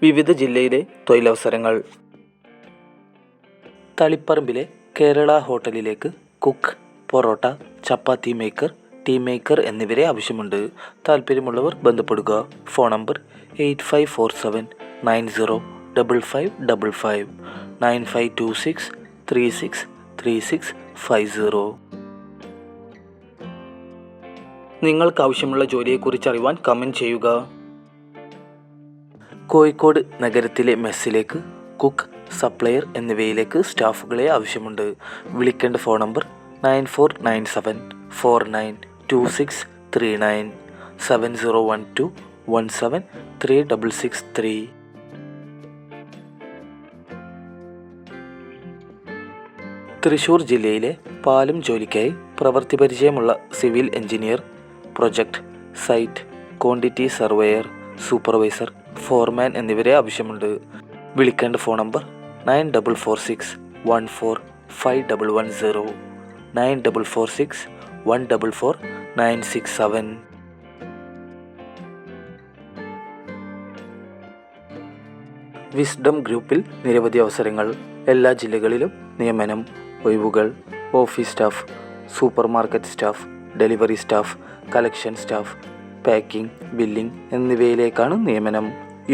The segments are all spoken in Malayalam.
വിവിധ ജില്ലയിലെ തൊഴിലവസരങ്ങൾ. തളിപ്പറമ്പിലെ കേരള ഹോട്ടലിലേക്ക് കുക്ക്, പൊറോട്ട, ചപ്പാത്തി മേക്കർ, ടീ മേക്കർ എന്നിവരെ ആവശ്യമുണ്ട്. താല്പര്യമുള്ളവർ ബന്ധപ്പെടുക. Phone number 8547905555 9526363650. നിങ്ങൾക്കാവശ്യമുള്ള ജോലിയെക്കുറിച്ച് അറിയുവാൻ കമൻറ്റ് ചെയ്യുക. കോഴിക്കോട് നഗരത്തിലെ മെസ്സിലേക്ക് കുക്ക്, സപ്ലയർ എന്നിവയിലേക്ക് സ്റ്റാഫുകളെ ആവശ്യമുണ്ട്. വിളിക്കേണ്ട ഫോൺ നമ്പർ 9497492639 7012173663. തൃശ്ശൂർ ജില്ലയിലെ പാലം ജോലിക്കായി പ്രവൃത്തി പരിചയമുള്ള civil engineer, project, site, quantity surveyor, supervisor, foreman എന്നിവരെ ആവശ്യമുണ്ട്. വിളിക്കേണ്ട ഫോൺ നമ്പർ 9446145110 9446144967. വിസ്ഡം ഗ്രൂപ്പിൽ നിരവധി അവസരങ്ങൾ. എല്ലാ ജില്ലകളിലും നിയമനം. ഒഴിവുകൾ: office staff, supermarket staff, delivery staff, collection staff, packing, billing എന്നിവയിലേക്കാണ് നിയമനം.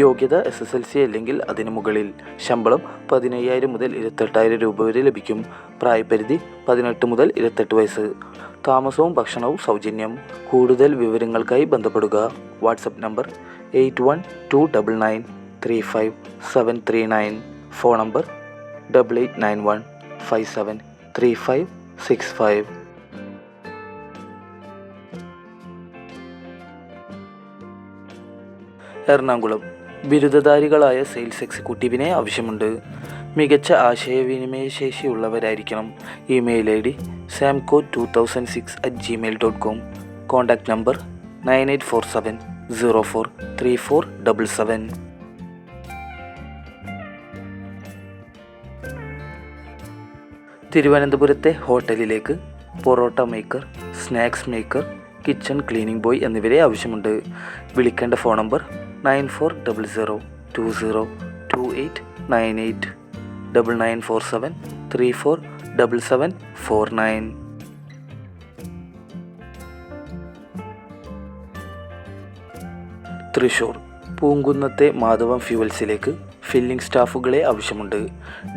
യോഗ്യത SSLC അല്ലെങ്കിൽ അതിനു മുകളിൽ. ശമ്പളം 15,000 മുതൽ 28,000 രൂപ വരെ ലഭിക്കും. പ്രായപരിധി 18 മുതൽ 28 വയസ്സ്. താമസവും ഭക്ഷണവും സൗജന്യം. കൂടുതൽ വിവരങ്ങൾക്കായി ബന്ധപ്പെടുക. WhatsApp number 8129935739. Phone number 8891573565. Ernakulam ബിരുദധാരികളായ സെയിൽസ് എക്സിക്യൂട്ടീവിനെ ആവശ്യമുണ്ട്. മികച്ച ആശയവിനിമയ ശേഷിയുള്ളവരായിരിക്കണം. Email ID samco2006@gmail.com. Contact number 9847043477. തിരുവനന്തപുരത്തെ ഹോട്ടലിലേക്ക് parotta maker, snacks maker, kitchen cleaning boy എന്നിവരെ ആവശ്യമുണ്ട്. വിളിക്കേണ്ട ഫോൺ നമ്പർ 9400202898 9947347749. തൃശ്ശൂർ പൂങ്കുന്നത്തെ മാധവം ഫ്യൂവൽസിലേക്ക് ഫില്ലിംഗ് സ്റ്റാഫുകളെ ആവശ്യമുണ്ട്.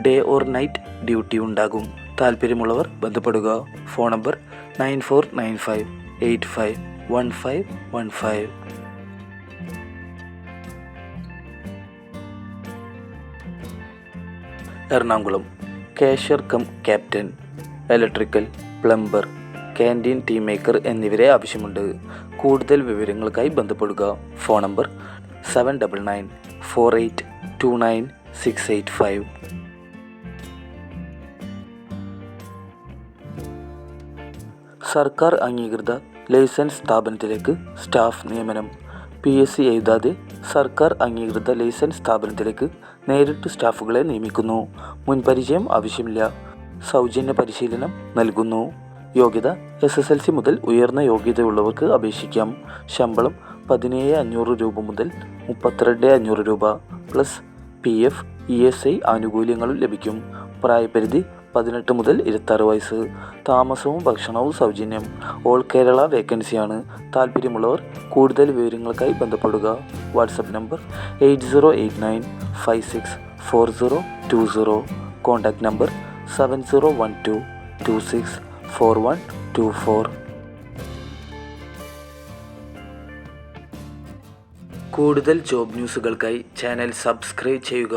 ഡേ ഓർ നൈറ്റ് ഡ്യൂട്ടി ഉണ്ടാകും. താല്പര്യമുള്ളവർ ബന്ധപ്പെടുക. Phone number 9495851515. Ernakulam cashier cum captain, electrical, plumber, canteen tea maker എന്നിവരെ ആവശ്യമുണ്ട്. കൂടുതൽ വിവരങ്ങൾക്കായി ബന്ധപ്പെടുക. Phone number 7994829685. സർക്കാർ അംഗീകൃത ലൈസൻസ് സ്ഥാപനത്തിലേക്ക് സ്റ്റാഫ് നിയമനം. PSC എഴുതാതെ സർക്കാർ അംഗീകൃത ലൈസൻസ് സ്ഥാപനത്തിലേക്ക് നേരിട്ട് സ്റ്റാഫുകളെ നിയമിക്കുന്നു. മുൻപരിചയം ആവശ്യമില്ല. സൗജന്യ പരിശീലനം നൽകുന്നു. യോഗ്യത SSLC മുതൽ ഉയർന്ന യോഗ്യതയുള്ളവർക്ക് അപേക്ഷിക്കാം. ശമ്പളം 17,500 രൂപ മുതൽ 32,500 രൂപ പ്ലസ് PF, ESI ആനുകൂല്യങ്ങളും ലഭിക്കും. പ്രായപരിധി 18 മുതൽ 26 വയസ്സ്. താമസവും ഭക്ഷണവും സൗജന്യം. ഓൾ കേരള വേക്കൻസിയാണ്. താല്പര്യമുള്ളവർ കൂടുതൽ വിവരങ്ങൾക്കായി ബന്ധപ്പെടുക. WhatsApp number 8089564020. Contact number 7012264124. കൂടുതൽ ജോബ് ന്യൂസുകൾക്കായി ചാനൽ സബ്സ്ക്രൈബ് ചെയ്യുക.